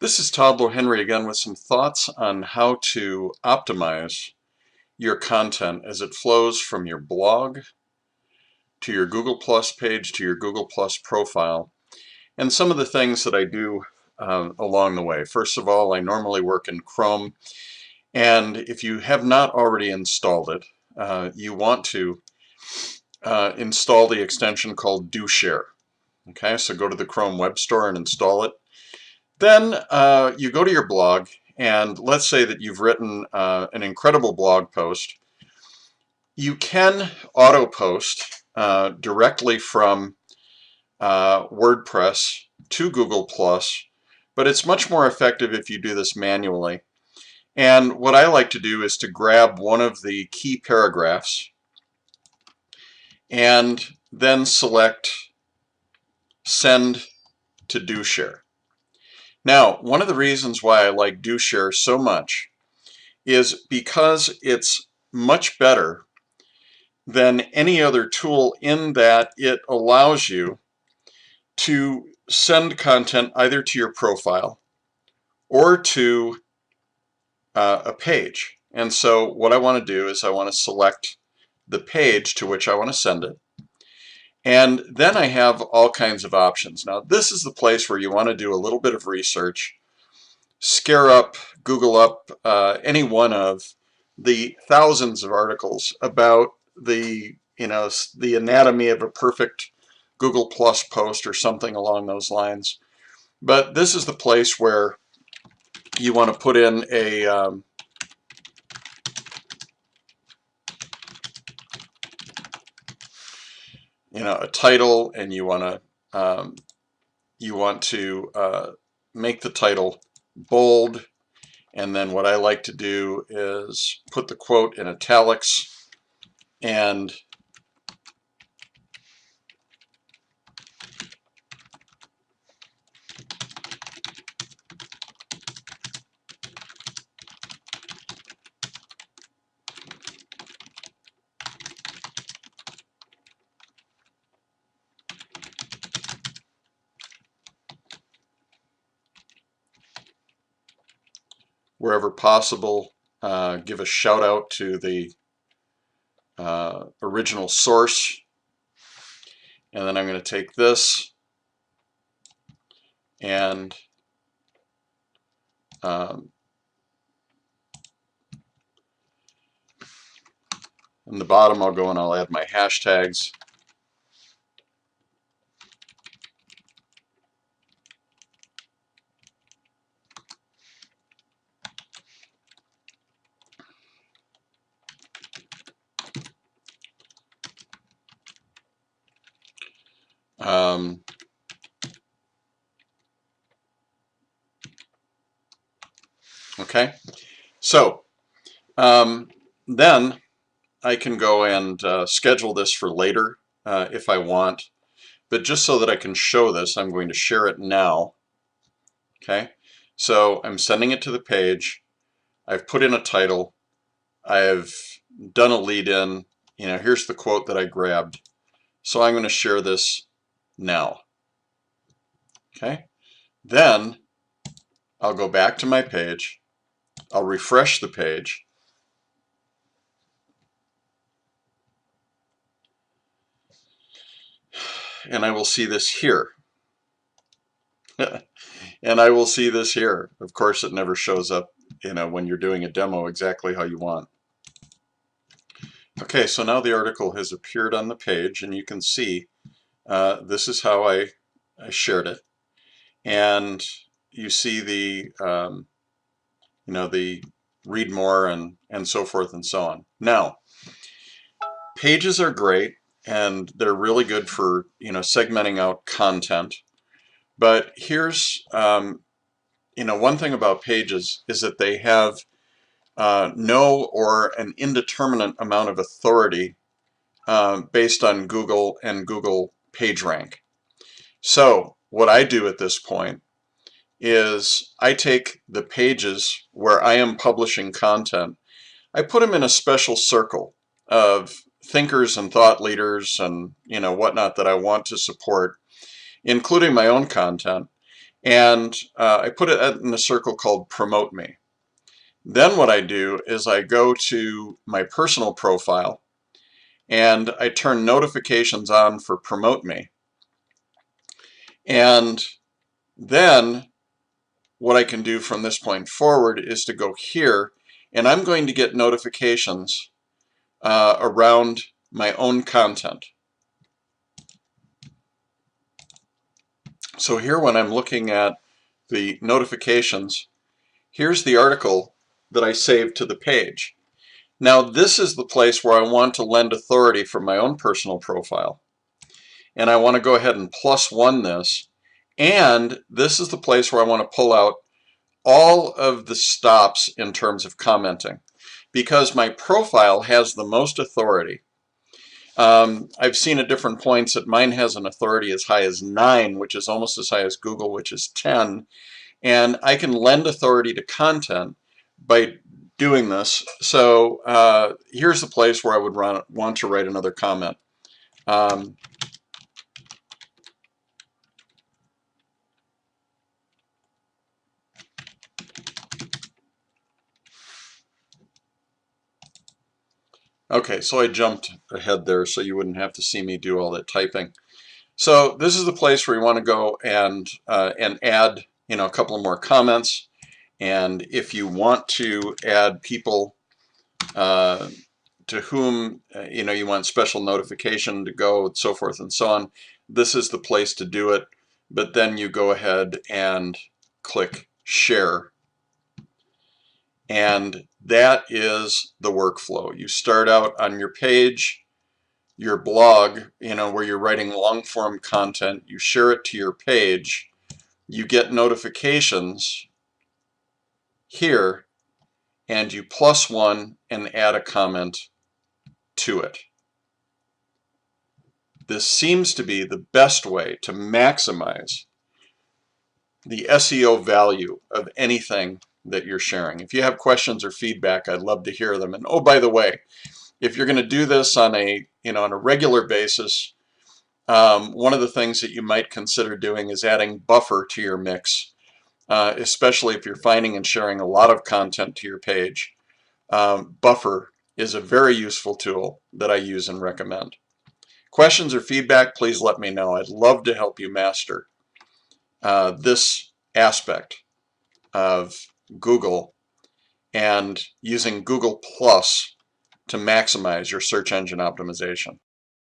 This is Todd Henry again with some thoughts on how to optimize your content as it flows from your blog to your Google Plus page to your Google Plus profile, and some of the things that I do along the way. First of all, I normally work in Chrome, and if you have not already installed it, you want to install the extension called Do Share. Okay, so go to the Chrome Web Store and install it. Then you go to your blog, and let's say that you've written an incredible blog post. You can auto post directly from WordPress to Google Plus, but it's much more effective if you do this manually. And what I like to do is to grab one of the key paragraphs and then select Send to Do Share. Now, one of the reasons why I like Do Share so much is because it's much better than any other tool in that it allows you to send content either to your profile or to a page. And so what I want to do is I want to select the page to which I want to send it. And then I have all kinds of options. Now, this is the place where you want to do a little bit of research, scare up, Google up any one of the thousands of articles about the anatomy of a perfect Google Plus post or something along those lines. But this is the place where you want to put in a a title, and you want to make the title bold. And then what I like to do is put the quote in italics and wherever possible, give a shout out to the original source. And then I'm going to take this and in the bottom I'll go and I'll add my hashtags. Okay, so then I can go and schedule this for later if I want, but just so that I can show this, I'm going to share it now. Okay, so I'm sending it to the page. I've put in a title. I've done a lead in. Here's the quote that I grabbed. So I'm going to share this now. Okay, then I'll go back to my page. I'll refresh the page. And I will see this here. And I will see this here. Of course, it never shows up, when you're doing a demo exactly how you want. Okay, so now the article has appeared on the page, and you can see this is how I shared it. And you see the, the read more and so forth and so on. Now, pages are great, and they're really good for, segmenting out content. But here's, one thing about pages is that they have no or an indeterminate amount of authority based on Google and Google PageRank. So what I do at this point is I take the pages where I am publishing content, I put them in a special circle of thinkers and thought leaders and whatnot that I want to support, including my own content. and I put it in a circle called Promote Me. Then what I do is I go to my personal profile and I turn notifications on for Promote Me. And then what I can do from this point forward is to go here, and I'm going to get notifications around my own content. So here, when I'm looking at the notifications, here's the article that I saved to the page. Now this is the place where I want to lend authority from my own personal profile. And I want to go ahead and +1 this. And this is the place where I want to pull out all of the stops in terms of commenting, because my profile has the most authority. I've seen at different points that mine has an authority as high as 9, which is almost as high as Google, which is 10. And I can lend authority to content by doing this. So here's the place where I would want to write another comment. Okay, so I jumped ahead there so you wouldn't have to see me do all that typing. So this is the place where you want to go and add, a couple of more comments. And if you want to add people to whom you want special notification to go, and so forth and so on, this is the place to do it. But then you go ahead and click share. And that is the workflow. You start out on your page, your blog, where you're writing long form content, you share it to your page, you get notifications here, and you +1 and add a comment to it. This seems to be the best way to maximize the SEO value of anything that you're sharing. If you have questions or feedback, I'd love to hear them. And oh, by the way, if you're going to do this on a regular basis, one of the things that you might consider doing is adding buffer to your mix, especially if you're finding and sharing a lot of content to your page. Buffer is a very useful tool that I use and recommend. Questions or feedback, please let me know. I'd love to help you master this aspect of Google and using Google Plus to maximize your search engine optimization.